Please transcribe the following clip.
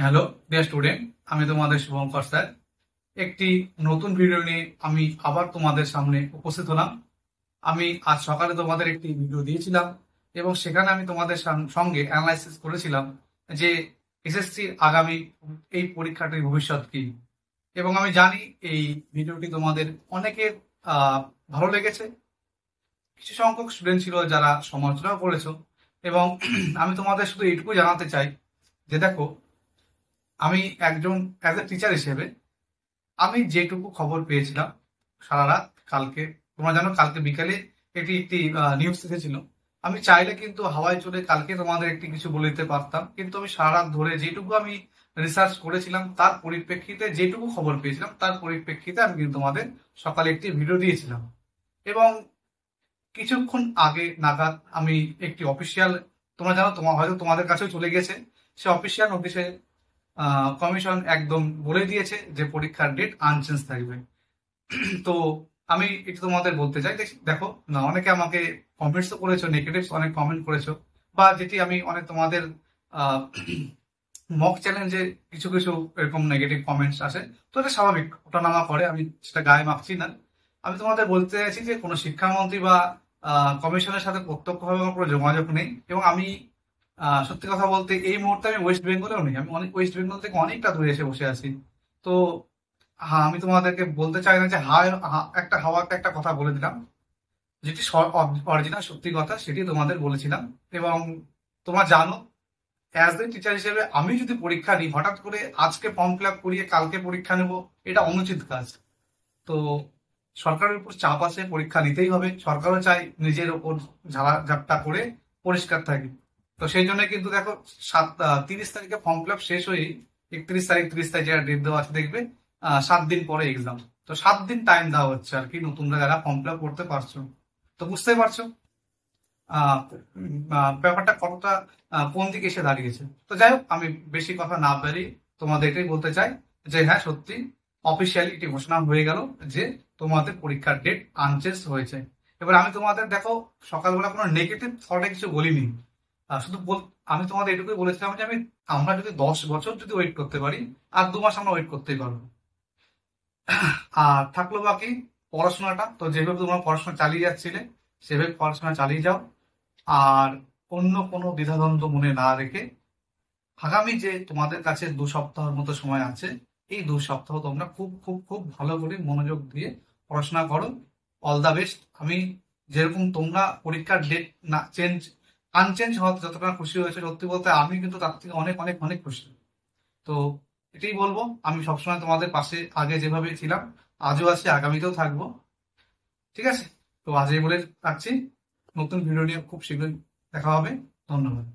Hello dear student, আমি তোমাদের Shubhankar sir. একটি নতুন ভিডিও নিয়ে আমি আবার তোমাদের সামনে উপস্থিত হলাম। আমি আজ সকালে তোমাদের একটি ভিডিও দিয়েছিলাম এবং সেখানে আমি তোমাদের সঙ্গে অ্যানালাইসিস করেছিলাম যে এসএসসির আগামী এই পরীক্ষাটির ভবিষ্যৎ কি। এবং আমি জানি এই ভিডিওটি তোমাদের অনেকের ভালো লেগেছে। কিছু সংখ্যক স্টুডেন্ট ছিল যারা সমালোচনাও করেছো এবং আমি তোমাদের শুধু এইটুকু জানাতে চাই যে দেখো, আমি একজন অ্যাজ এ টিচার হিসেবে আমি যেটুকু খবর পেয়েছিলাম সারা রাত কালকে, তোমরা জানো কালকে বিকালে এটি একটি নিউজ এসেছিল। আমি চাইলে কিন্তু হাওয়ায় চলে কালকে তোমাদের একটি কিছু বলে দিতে পারতাম, কিন্তু আমি সারা রাত ধরে যেটুকু আমি রিসার্চ করেছিলাম তার পরিপ্রেক্ষিতে যেটুকু খবর পেয়েছিলাম তার পরিপ্রেক্ষিতে আমি কিন্তু তোমাদের সকালে একটি ভিডিও দিয়েছিলাম। এবং কিছুক্ষণ আগে নাগাদ আমি একটি অফিসিয়াল, তোমরা জানো হয়তো তোমাদের কাছেও চলে গেছে, সে অফিসিয়াল নোটিশে কমিশন একদম বলে দিয়েছে যে পরীক্ষার ডেট আনচেঞ্জ থাকবে। তো আমি একটু তোমাদের বলতে চাই, দেখো না, অনেকে আমাকে কমেন্টস করেছো, নেগেটিভস অনেক কমেন্ট করেছো, বা যেটি আমি অনেক তোমাদের মক চ্যালেঞ্জে কিছু কিছু এরকম নেগেটিভ কমেন্টস আসে। তো এটা স্বাভাবিক, ওটা নামা করে, আমি সেটা গায়ে মাখছি না। আমি তোমাদের বলতে চাইছি যে কোনো শিক্ষামন্ত্রী বা কমিশনের সাথে প্রত্যক্ষভাবে আমার কোনো যোগাযোগ নেই। এবং আমি সত্যি কথা বলতে এই মুহূর্তে আমি ওয়েস্ট বেঙ্গলেও নেই, আমি অনেক ওয়েস্ট বেঙ্গল থেকে অনেকটা দূরে এসে বসে আছি। তো হ্যাঁ, আমি তোমাদেরকে বলতে চাই না যে হাওয়াতে একটা কথা বলে দিলাম, যেটি অরিজিনাল সত্যি কথা সেটি তোমাদের বলেছিলাম। এবং তোমরা জানো অ্যাজ এ টিচার হিসেবে আমি যদি পরীক্ষা নিই, হঠাৎ করে আজকে ফর্ম ফিল আপ করিয়ে কালকে পরীক্ষা নেব, এটা অনুচিত কাজ। তো সরকারের উপর চাপ আছে, পরীক্ষা নিতেই হবে, সরকারও চাই নিজের ওপর ঝাপটা করে পরিষ্কার থাকে। তো সেই জন্য কিন্তু দেখো 30 তারিখে ফর্ম ফিল আপ শেষ হয়ে 31 তারিখ 30 তারিখ যেটা ডেট দেওয়া আছে দেখবে 7 দিন পরে এক্সাম। তো 7 দিন টাইম দেওয়া হচ্ছে আর কি তোমরা যারা ফর্ম ফিল আপ করতে পারছো। তো বুঝতেই পারছো ব্যাপারটা কতটা কোন দিকে এসে দাঁড়িয়েছে। তো যাই হোক, আমি বেশি কথা না বাড়িয়ে তোমাদের এটাই বলতে চাই যে হ্যাঁ, সত্যি অফিসিয়ালি এটি ঘোষণা হয়ে গেল যে তোমাদের পরীক্ষার ডেট আনচেঞ্জ হয়েছে। এবার আমি তোমাদের দেখো সকালবেলা কোনো নেগেটিভ থটে কিছু বলিনি, শুধু আমি তোমাদের এটুকুই বলেছিলাম যে আমরা যদি 10 বছর যদি ওয়েট করতে পারি, আর 2 মাস আমরা ওয়েট করতেই পারবো। আর থাকলো বাকি পড়াশোনাটা, তো যেভাবে তোমরা পড়াশোনা চালিয়ে যাচ্ছিলে সেভাবে পড়াশোনা চালিয়ে যাও। আর অন্য কোনো দ্বিধাদ্বন্দ্ব মনে না রেখে আগামী যে তোমাদের কাছে 2 সপ্তাহের মতো সময় আছে, এই 2 সপ্তাহ তোমরা খুব খুব খুব ভালো করে মনোযোগ দিয়ে পড়াশোনা করো। All the best. আমি যেরকম তোমরা পরীক্ষার ডেট না আনচেঞ্জ হওয়াতে যতটা খুশি হয়েছে, সত্যি বলতে আমি কিন্তু তার থেকে অনেক অনেক অনেক খুশি। তো এটাই বলবো, আমি সবসময় তোমাদের পাশে আগে যেভাবে ছিলাম আজও আছি, আগামীতেও থাকবো। ঠিক আছে, তো আজ এই বলে রাখছি। নতুন ভিডিও নিয়ে খুব শীঘ্রই দেখা হবে। ধন্যবাদ।